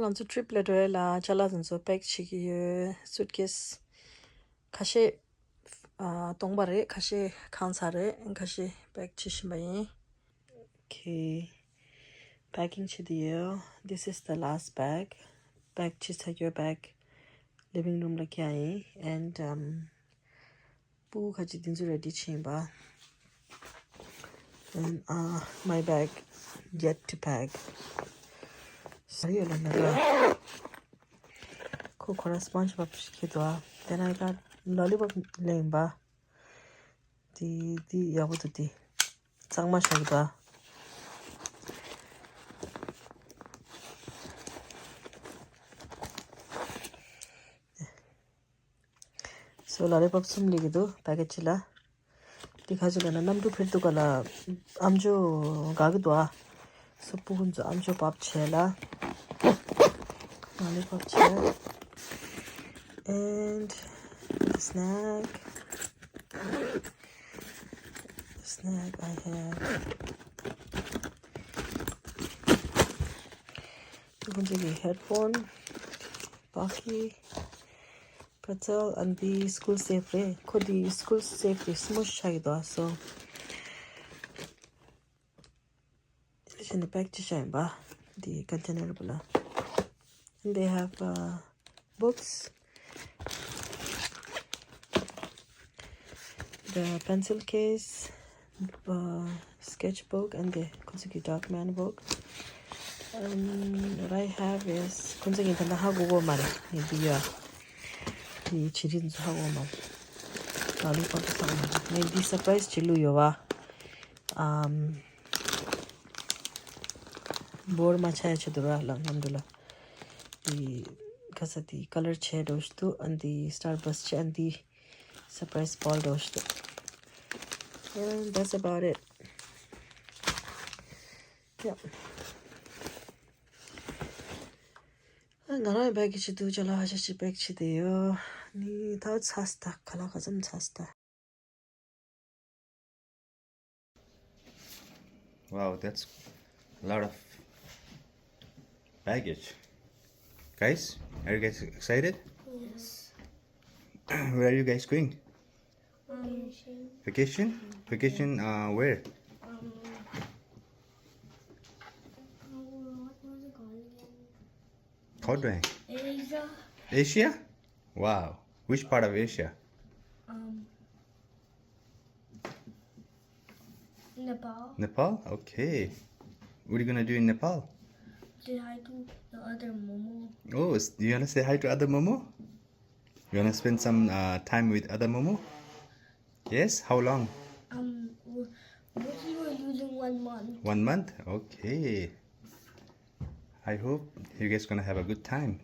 nganzu trip le dwe la chala zunzo pack chigi suitcase kashe tongbare kashe khansare kashe pack chishimbai. Okay, packing chidiyo. This is the last bag. Bag chisayo bag living room la kya and pu khaji dinzu ready chimba. And my bag yet to pack. Sorry, another coconut sponge kidwa. Then I got lollipop lemba. The yabuti. Sangma shagda. So lollipop sum ligido package la. Dikhaji na namdu phir to kala amjo gagdwa. So pugunjo amjo pap chela. Lollipop chair. And the snack. The snack I have. Pugunjo headphone. Baki. Pretzel and the school safe ray. Could the school safe smush chagda so it's in the pack to shine ba the container bula. And they have books, the pencil case, sketchbook, and the Kunseki Darkman book. What I have is Kunseki Tanda Hago Mal. The children's Hagoman. Lollipop. Maybe surprise Chiluyowa. Board Macha Chadura Langandula. Because of the color shadows too, and the starburst and the surprise ball dosh too. And that's about it. Yeah. 나라의 백이치도 저라 하시지 백치대요. 니 더 차스타 칼라가 좀 차스타. Wow, that's a lot of baggage. Guys, are you guys excited? Yes. Where are you guys going? Vacation. Vacation? Vacation, where? What was it called How do I? again? Asia. Asia? Wow. Which part of Asia? Nepal. Nepal? Okay. What are you gonna do in Nepal? Say hi to the other Momo. Oh, do you wanna say hi to other Momo? You wanna spend some time with other Momo? Yes? How long? We were using 1 month. 1 month? Okay. I hope you guys gonna have a good time.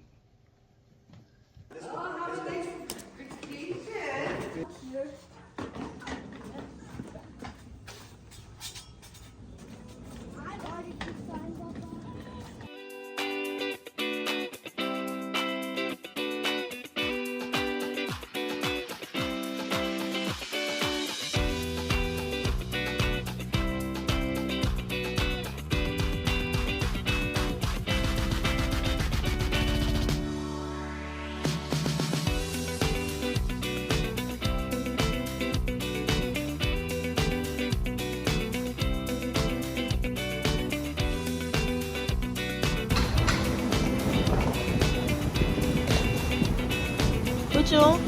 그죠?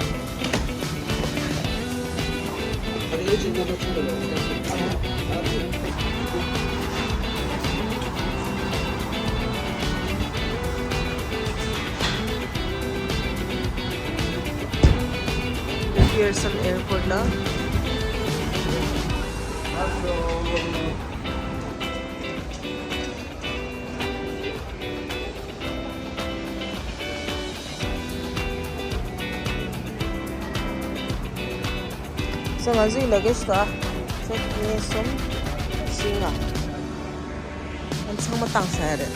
Here's some airport now. So nganzu luggage da so ni som singa an changma tang sa re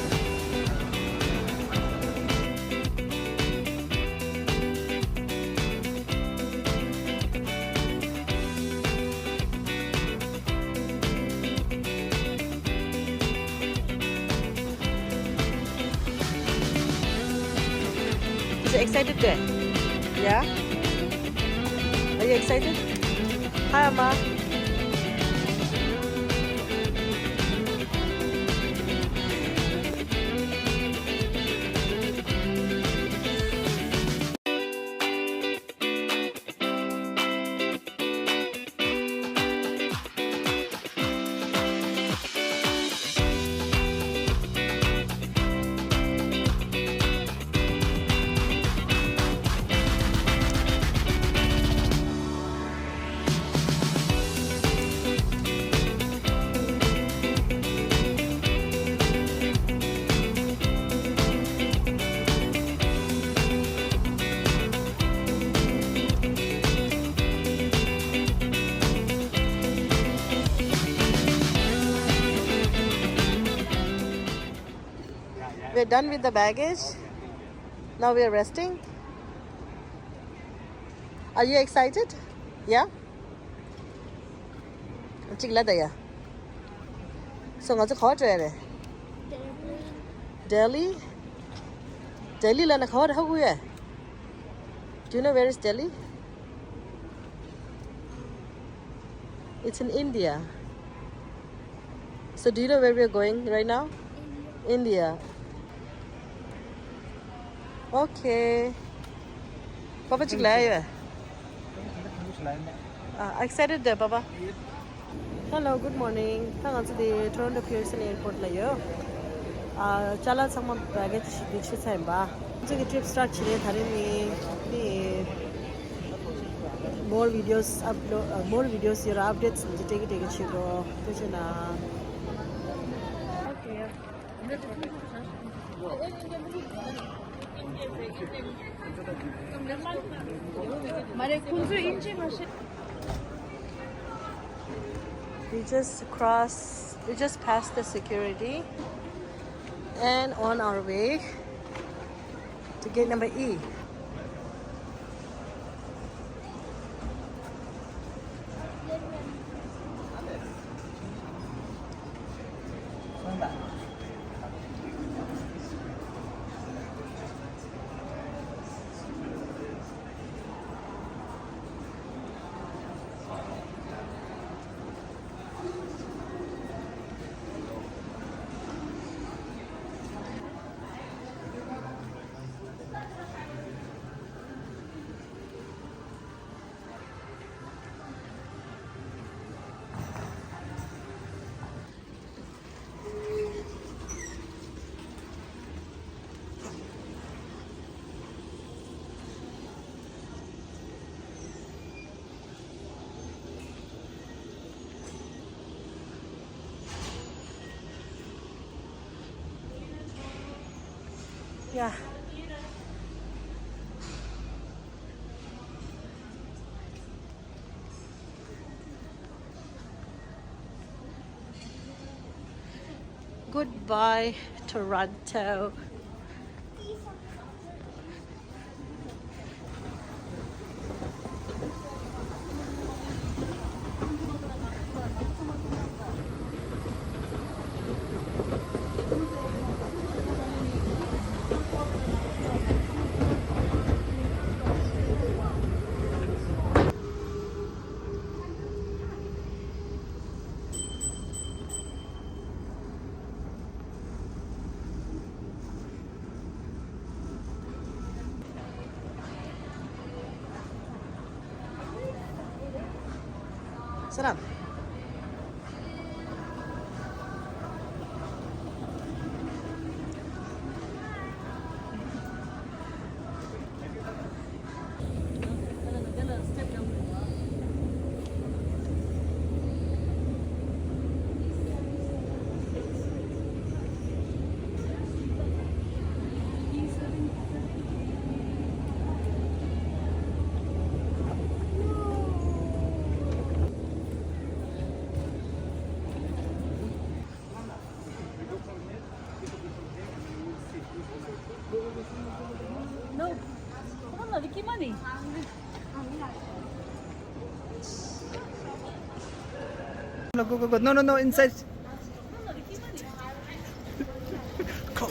you excited there? Yeah? Are you excited? Hi, Amma. We're done with the baggage. Now we're resting. Are you excited? Yeah? Chigladaya. So ngaz khaw chare. Delhi? Delhi lana khaw ha huya. Do you know where is Delhi? It's in India. So do you know where we're going right now? India. Okay. Papa chiglaya. Excited there, Papa. Hello, good morning. Thank you the Toronto Pearson Airport layo. Chala someone baggage dichi time ba. The trip start chile thare ni more videos upload more videos your updates take it chigo. Tuchena. Okay. We just passed the security and on our way to gate number E. Yeah. Goodbye, Toronto. Sarap. No. Come on, Vicky, money. Go. No, inside. Go.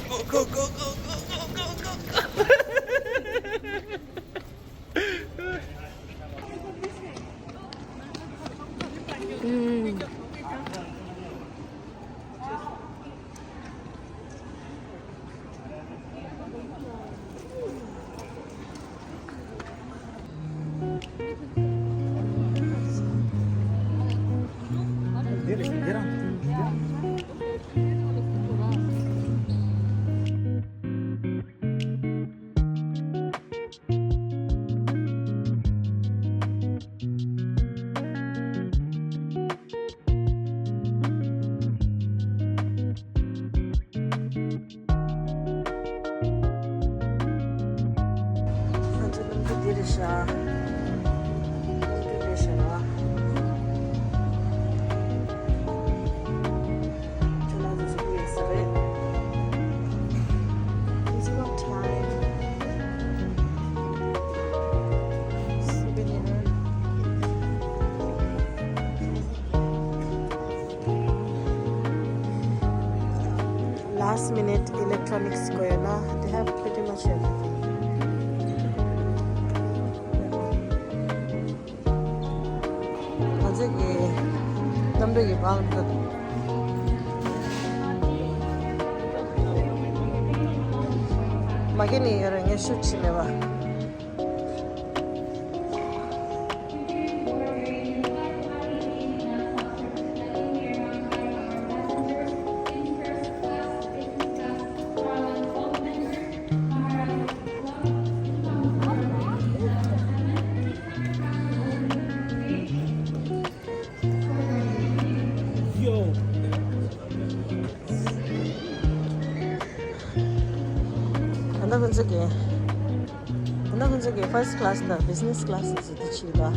Get on. 완전 그 디르샤. 디르샤나. 전화도 쓰고 있어요. It's about time. Souvenir. Last minute electronics 거예요. They have pretty much everything. 아직이 남백이 많은데 막연히 여러 개 슈치네 봐. 안나 근저기 first class다 business class에서 뒤치다.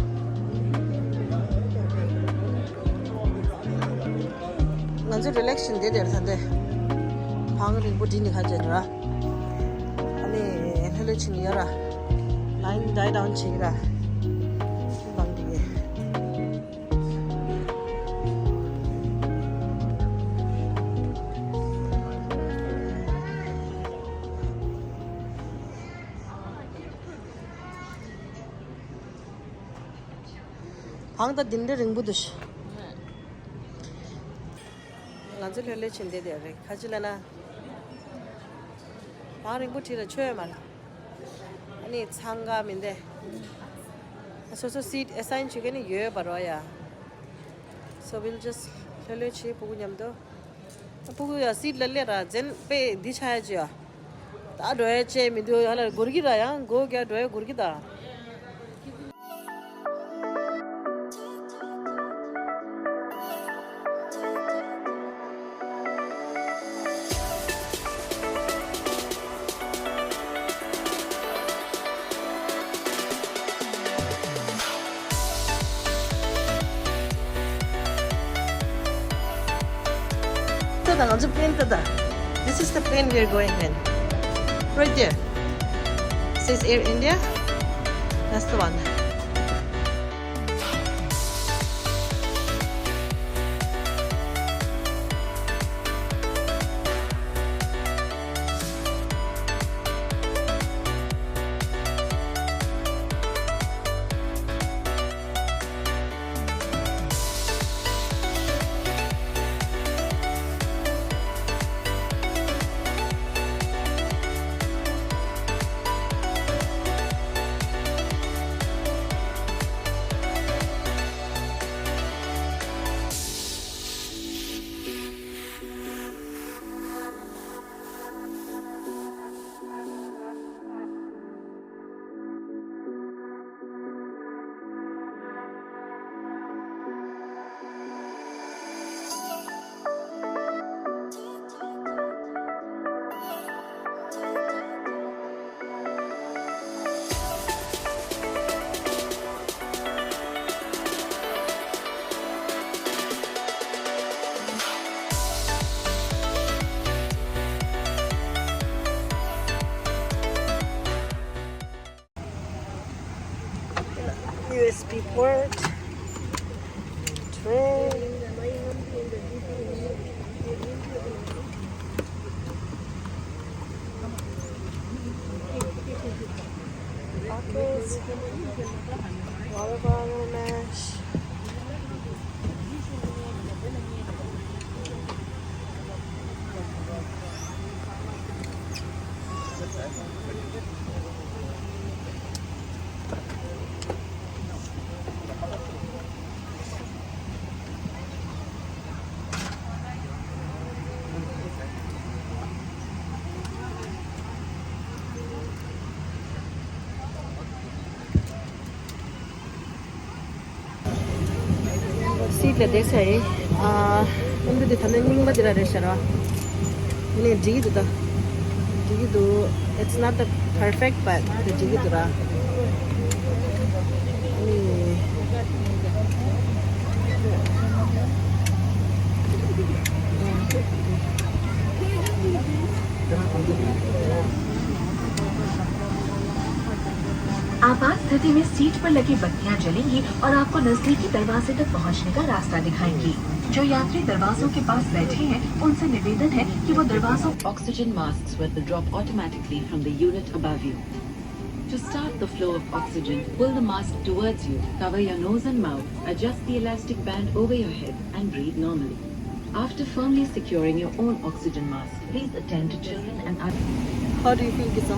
먼저 릴렉션 되대 산데 방을 보디니 가져라. 아니 헬레친이 열아. 라인 다이 다운 치기라. 방디게. 방다 딘데 링부드시. 간절 헬레친 되대. 가질라나. 방을 보티라 쳐야 말. 아니 상감인데. 소소 seat assign 주게는 예 바로야. So we'll just 헬레치 보고 냠도. 보고 seat 랄레라 젠페 디차야지야. 다 도에체 미도 하나 고르기다야. 고게 도에 고르기다. This is the plane we're going in. Right there. It says Air India. That's the one. USB port, tray, pockets, water bottle mesh. seat le dekh sai undu de thanen ning ma dira reshara ne jigi da jigi do it's not the perfect but the jigi dura आपात स्थिति में seat पर लगी बत्तियां जलेंगी और आपको नजदीकी दरवाजे तक पहुंचने का रास्ता दिखाएंगी। जो यात्री दरवाजों के पास बैठे हैं उनसे निवेदन है कि वो दरवाजों Oxygen masks will drop automatically from the unit above you. To start the flow of oxygen, pull the mask towards you, cover your nose and mouth, adjust the elastic band over your head and breathe normally. After firmly securing your own oxygen mask, please attend to children and adults. How do you feel, Gisa?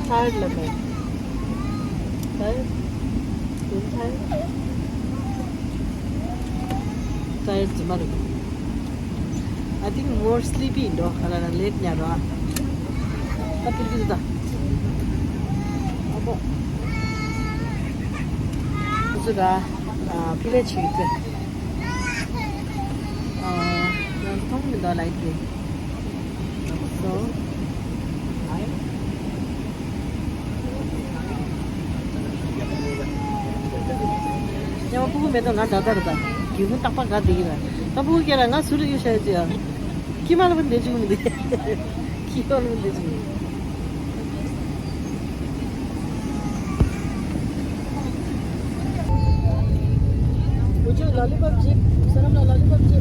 Tired, Lemon? Tired? Feel tired? Tired, tomorrow. I think more sleepy, though. Karena late nya doa. Tapi gitu dah. Apa? Sudah pilih cerita. Yang tahu ni dah lagi. So, yang aku pun betul nggak ada dah. 기분 딱 봐가 되기라. 나 보고 걔랑 나 술을 마셔야지. 기만 하면 되지 근데. 기만하면 되지. 무슨 랄리팝 집? 사람 랄리팝 집.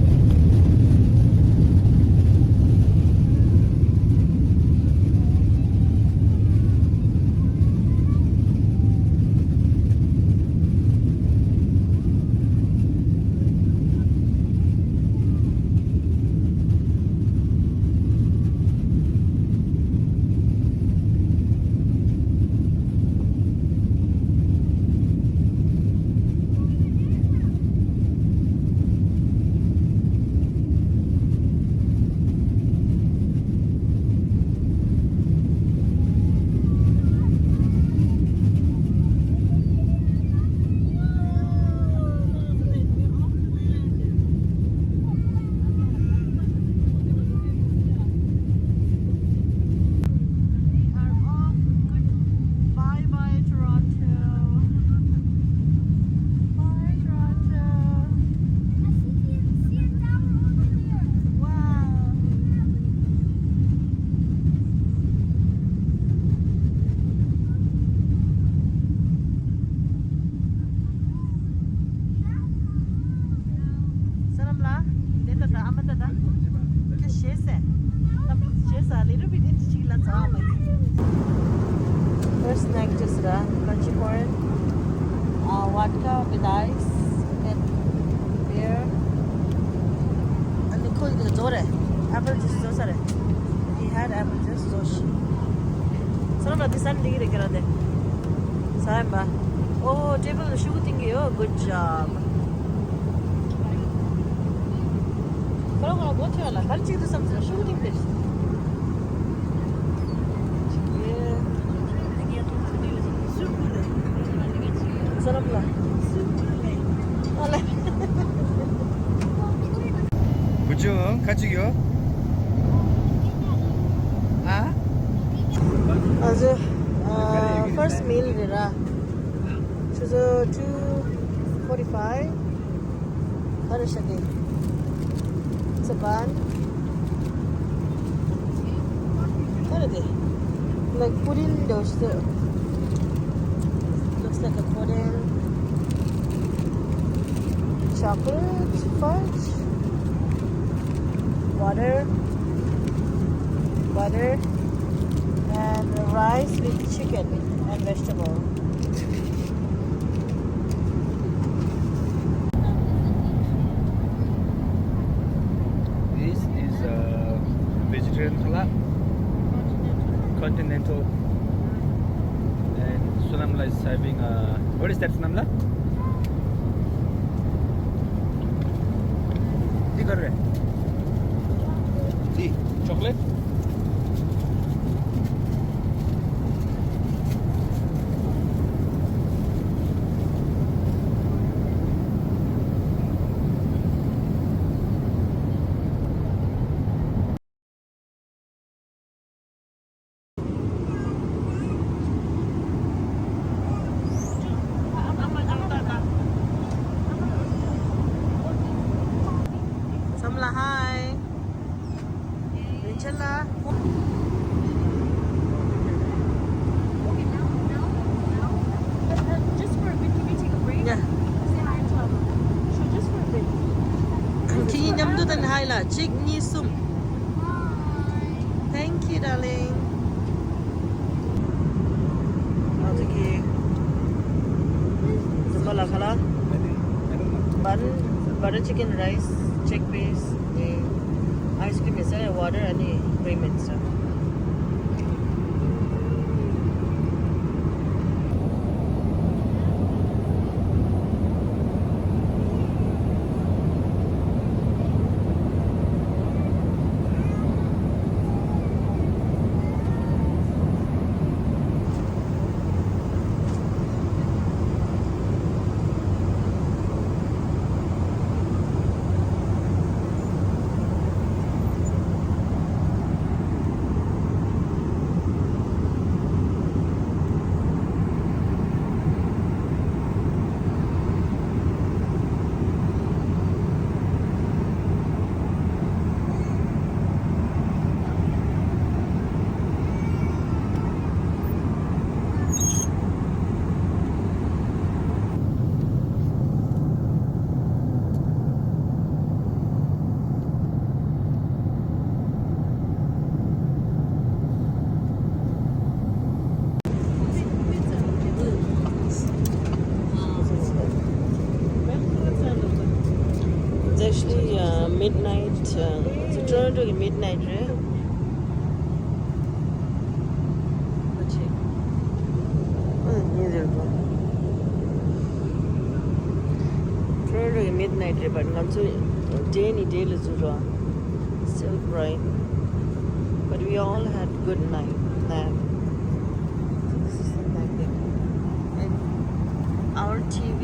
First snack just crunchy corn, vodka with ice, and beer. And the cool is apple juice so he had apple juice so she. So now this one diggy regard. Samba. Oh, table shooting you. Good job. Pero kung go to ala, kanchi to some shooting this. Sarap lah. Oleh. 부중 가지요. 아? Also, first meal dira. So 2:45. Ano siya din? Sa ban. Ano din? Like pudding those looks like a pudding. Chocolate fudge. Water, butter, and rice with chicken and vegetable. This is a vegetarian salad, continental, and Sunamla is serving a. What is that, Sunamla? Tea, chocolate. butter chicken, rice, chickpeas, ice cream is water and cream and stuff. It's actually midnight. It's Toronto midnight, right? Toronto midnight, but not so day is still bright. But we all had good nap. So this is the night thing. And our TV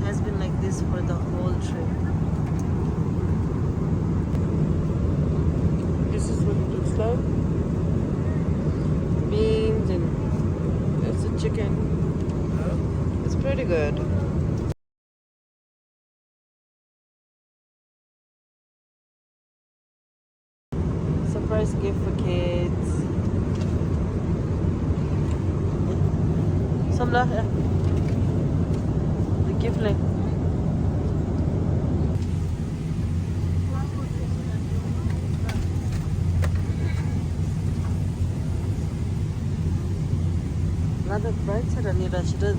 has been like this for the whole trip. This is what it looks like. Beans and there's a chicken. It's pretty good. Surprise gift for kids. Some lah, yeah. The gift like. Another bright side, Anita. She does.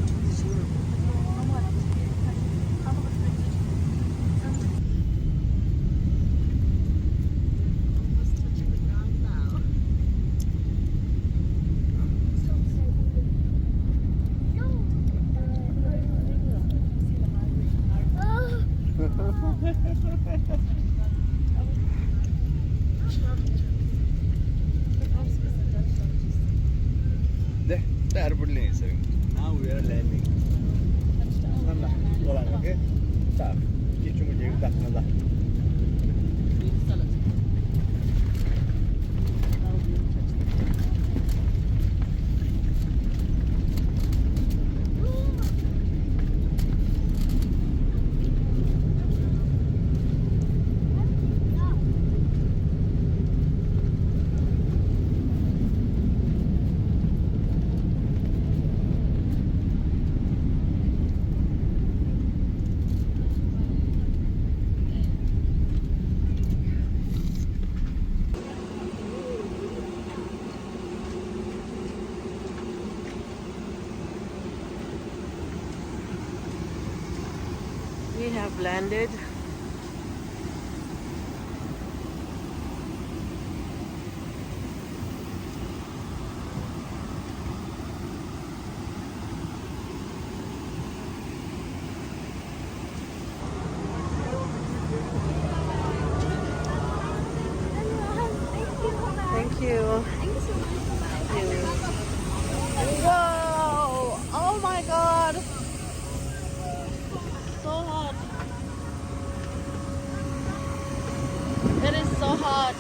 The airport lane is now we are landing. Okay, stop. We have landed. Thank you. Thank you. Whoa! Oh my God! So hot. It is so hot.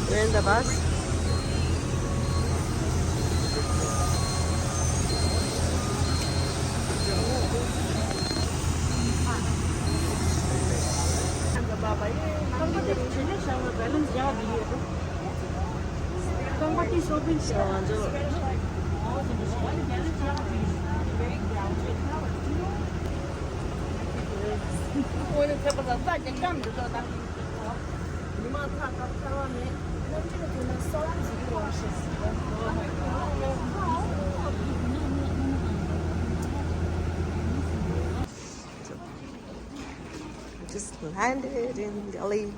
We're in the bus. Just landed in Delhi.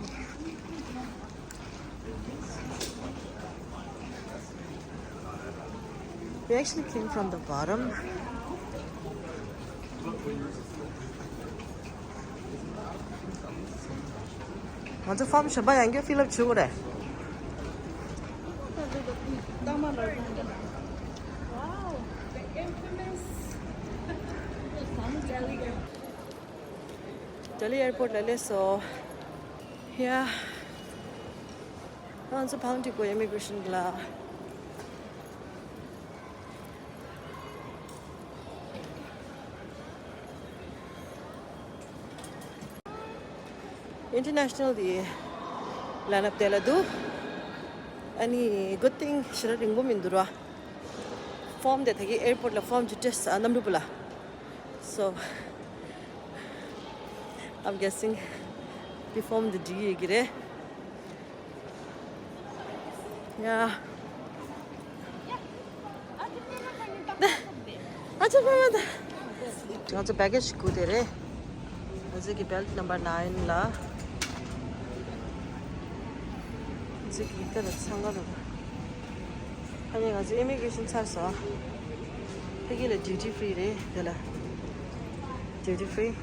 We actually came from the bottom. 먼저 farm shaba yangi fill up chugure. Wow, the infamous Delhi airport lele so yeah. 먼저 bounty go immigration la. International the land up there do. Any good thing should have been indura. Form that the airport la form to just namrubula. So I'm guessing we formed the G gire. Yeah. Acha bhai. Acha baggage ko dere. Acha ki belt number 9 la. Acha ki ita da sangalo. Ani acha immigration charsa. Pegile duty free re dela. Duty free.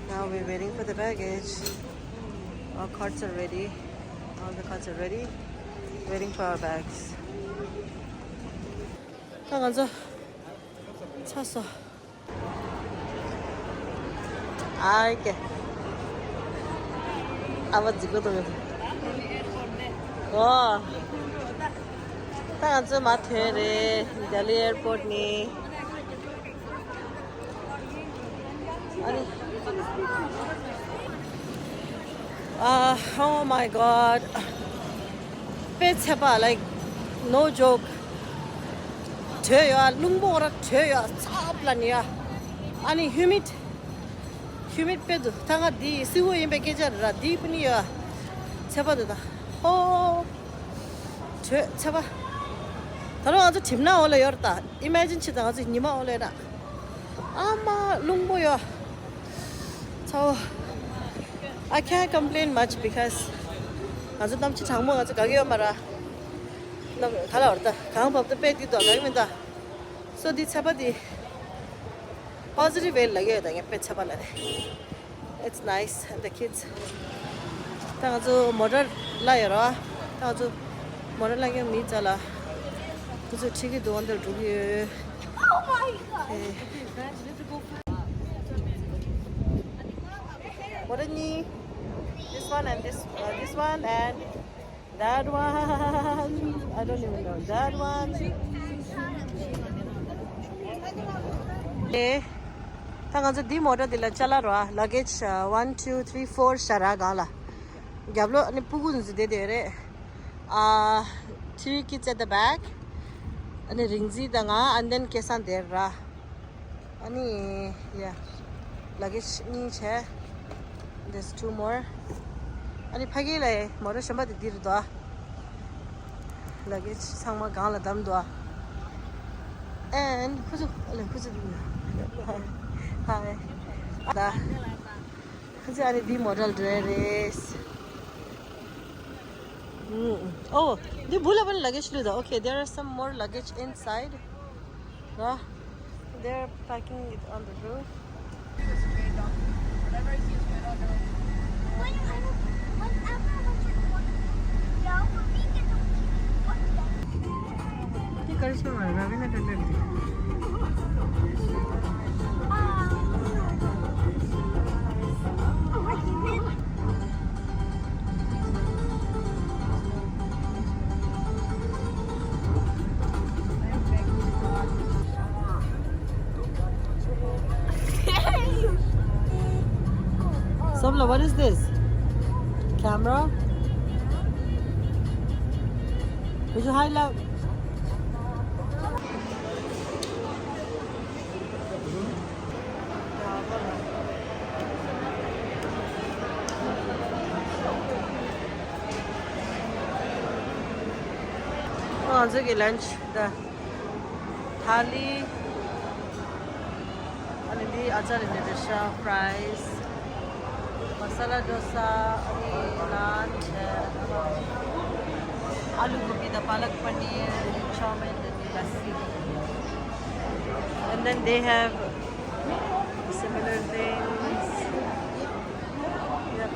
Now we're waiting for the baggage. Our carts are ready. All the carts are ready. Waiting for our bags. 딱 앉아. 찼어. 아, 이렇게. 아버지 거든. 와. 딱 앉아 마트에 델리 에어포트니. 아니. Oh my god. Pets have like no joke. Theya lungbo라 theya saplan이야. 아니 humid bed 당아 디 시고 임베 계절라 디분이야. 제바드다. 제바. 다른 아주 집나 올래 열다. Imagine 치다 아주 니마 올래라. 아마 lung보야. So I can't complain much because 아주 남치 장모 아주 가게요 말아. 나 달아 왔다. 강법도 빼기도 안 하면다. So this sabadi positive way lagaya da pe chabalare. It's nice and the kids. ता 아주 모럴 라여라. ता 아주 모럴 라게 미자라. 그저 치기 도안들 두기. Oh my god. 뭐랬니? This one and this one and that one. I don't even know that one. Eh, tangazo di moda dila chala roa luggage 1 2 3 4 shara gala. Gablo ani pugun de re. 3 kids at the back. Ani ringzi danga and then kesan there ra. Ani yeah. Luggage ni che. There's 2 more. Ani phagi lai mora shamba de dir do. Luggage sangma gala dam do. And who's hi. Da. Who's any the model dress? Oh, the bulletin luggage do. Okay, there are some more luggage inside. They're packing it on the roof. Sabla, what is this? Camera? Bisu hai la. 저기 lunch 다 thali and the achar in the fries masala dosa naan aloo gobi the palak paneer chow mein and lassi and then they have similar things. Yep.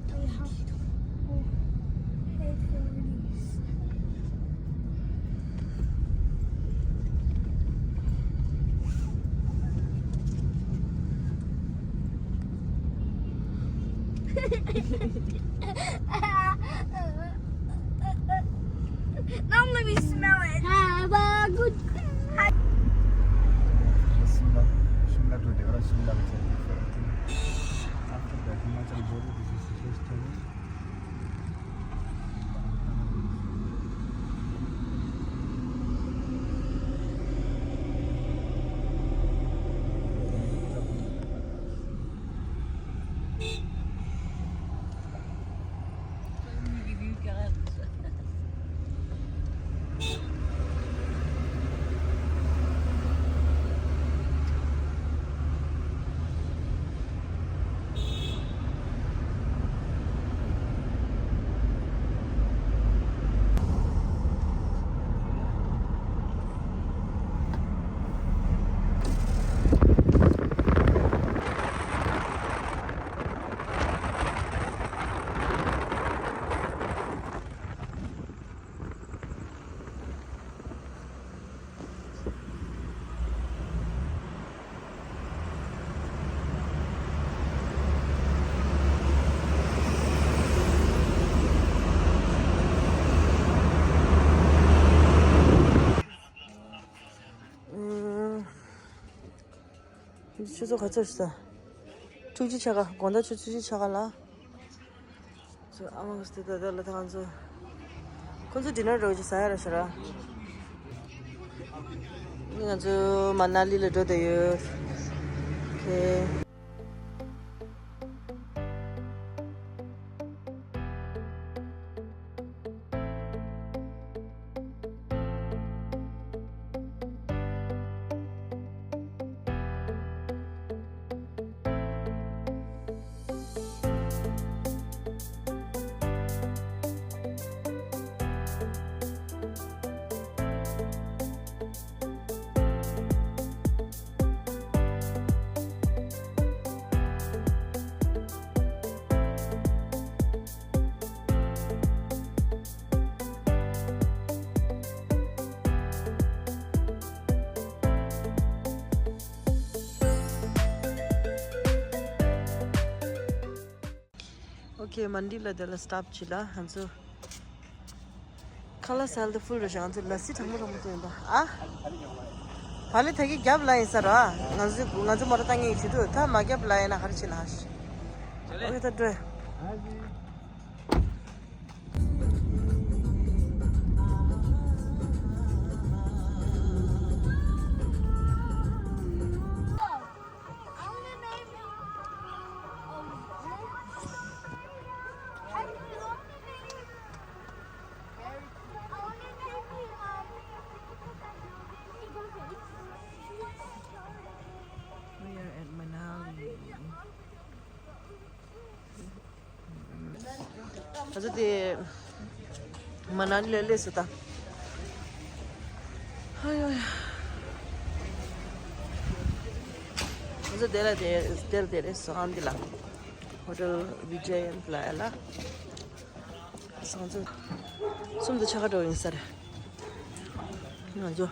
I have to pay for these. Now let me smell it. Have a good. Shimla to Devara, Shimla which is different. After that, Himachal border, this is the first time. 주소 같이 있어. 주지차가 건다 주지차가라. 저 아마 그때 다들 당한서. 건서 디너를 오지 사야라셔라. 이거 저 만날리를 줘도요. 오케이. Okay, Mandila della stop chila hanzo. Kala sal the full rashan hanzo lassi thamu thamu tenda. Ah? Phale thagi gap line sara. Ngazu maratangi chidu tha ma gap line na harchina hash. Okay, that way. 어제디 Manali leles다. 아유. 어제 데레서 안딜라. 호텔 비제인 플라야라. 상주 숨도 차가워 인사래. 이거